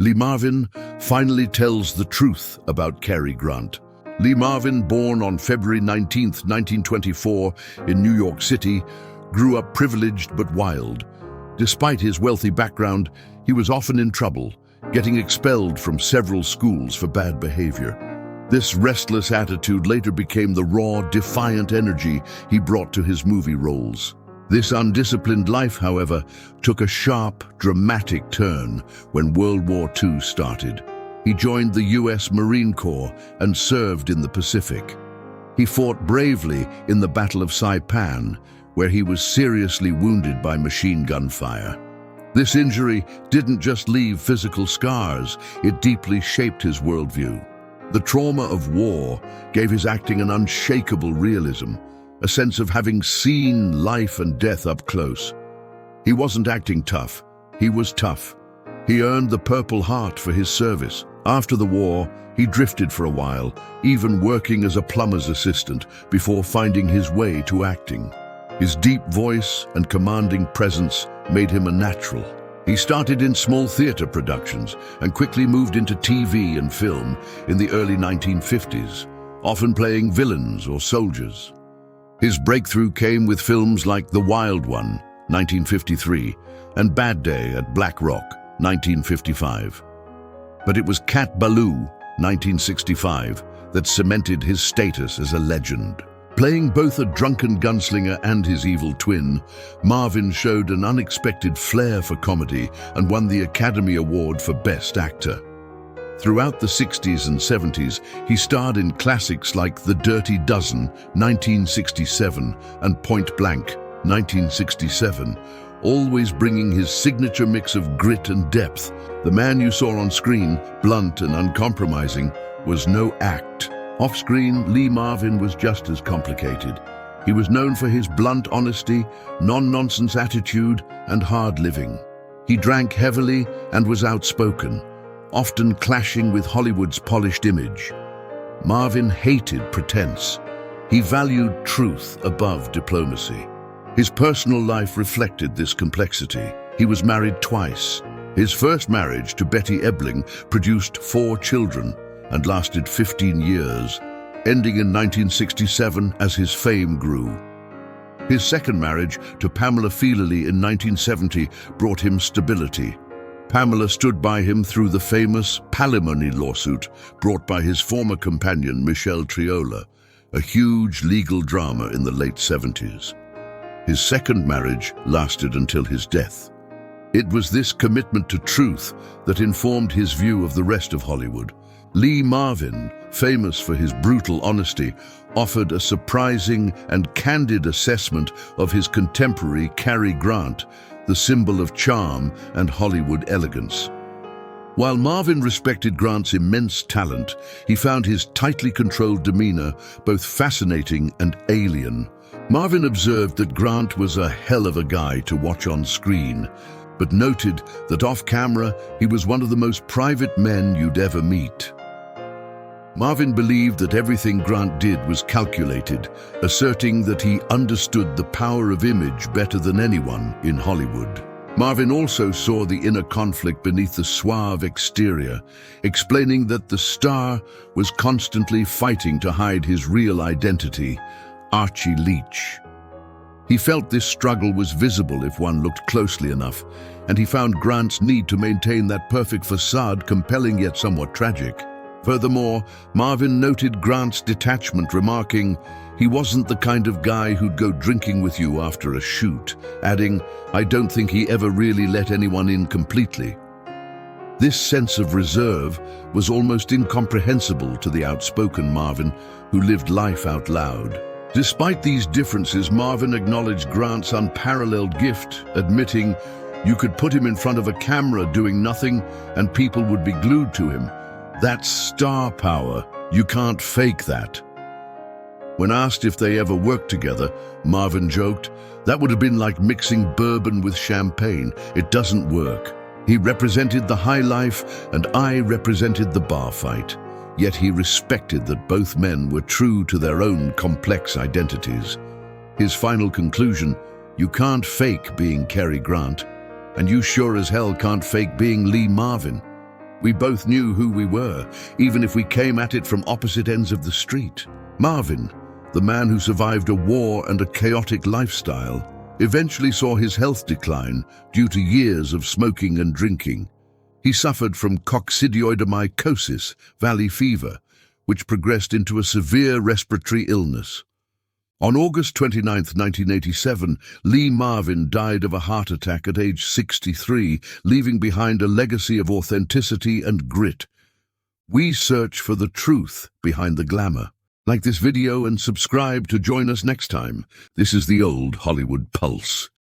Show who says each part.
Speaker 1: Lee Marvin finally tells the truth about Cary Grant. Lee Marvin, born on February 19, 1924, in New York City, grew up privileged but wild. Despite his wealthy background, he was often in trouble, getting expelled from several schools for bad behavior. This restless attitude later became the raw, defiant energy he brought to his movie roles. This undisciplined life, however, took a sharp, dramatic turn when World War II started. He joined the U.S. Marine Corps and served in the Pacific. He fought bravely in the Battle of Saipan, where he was seriously wounded by machine gun fire. This injury didn't just leave physical scars, it deeply shaped his worldview. The trauma of war gave his acting an unshakable realism, a sense of having seen life and death up close. He wasn't acting tough, he was tough. He earned the Purple Heart for his service. After the war, he drifted for a while, even working as a plumber's assistant before finding his way to acting. His deep voice and commanding presence made him a natural. He started in small theater productions and quickly moved into TV and film in the early 1950s, often playing villains or soldiers. His breakthrough came with films like The Wild One, 1953, and Bad Day at Black Rock, 1955. But it was Cat Ballou, 1965, that cemented his status as a legend. Playing both a drunken gunslinger and his evil twin, Marvin showed an unexpected flair for comedy and won the Academy Award for Best Actor. Throughout the 60s and 70s, he starred in classics like The Dirty Dozen, 1967, and Point Blank, 1967, always bringing his signature mix of grit and depth. The man you saw on screen, blunt and uncompromising, was no act. Off-screen, Lee Marvin was just as complicated. He was known for his blunt honesty, non-nonsense attitude, and hard living. He drank heavily and was outspoken, often clashing with Hollywood's polished image. Marvin hated pretense. He valued truth above diplomacy. His personal life reflected this complexity. He was married twice. His first marriage to Betty Ebling produced 4 children and lasted 15 years, ending in 1967 as his fame grew. His second marriage to Pamela Feeley in 1970 brought him stability. Pamela stood by him through the famous palimony lawsuit brought by his former companion Michelle Triola, a huge legal drama in the late 70s. His second marriage lasted until his death. It was this commitment to truth that informed his view of the rest of Hollywood. Lee Marvin, famous for his brutal honesty, offered a surprising and candid assessment of his contemporary Cary Grant, the symbol of charm and Hollywood elegance. While Marvin respected Grant's immense talent, he found his tightly controlled demeanor both fascinating and alien. Marvin observed that Grant was a hell of a guy to watch on screen, but noted that off-camera he was one of the most private men you'd ever meet. Marvin believed that everything Grant did was calculated, asserting that he understood the power of image better than anyone in Hollywood. Marvin also saw the inner conflict beneath the suave exterior, explaining that the star was constantly fighting to hide his real identity, Archie Leach. He felt this struggle was visible if one looked closely enough, and he found Grant's need to maintain that perfect facade compelling yet somewhat tragic. Furthermore, Marvin noted Grant's detachment, remarking, "He wasn't the kind of guy who'd go drinking with you after a shoot," adding, "I don't think he ever really let anyone in completely." This sense of reserve was almost incomprehensible to the outspoken Marvin, who lived life out loud. Despite these differences, Marvin acknowledged Grant's unparalleled gift, admitting, "You could put him in front of a camera doing nothing and people would be glued to him. That's star power. You can't fake that." When asked if they ever worked together, Marvin joked, "That would have been like mixing bourbon with champagne. It doesn't work. He represented the high life and I represented the bar fight." Yet he respected that both men were true to their own complex identities. His final conclusion, "You can't fake being Cary Grant, and you sure as hell can't fake being Lee Marvin." We both knew who we were, even if we came at it from opposite ends of the street. Marvin, the man who survived a war and a chaotic lifestyle, eventually saw his health decline due to years of smoking and drinking. He suffered from coccidioidomycosis, valley fever, which progressed into a severe respiratory illness. On August 29, 1987, Lee Marvin died of a heart attack at age 63, leaving behind a legacy of authenticity and grit. We search for the truth behind the glamour. Like this video and subscribe to join us next time. This is the Old Hollywood Pulse.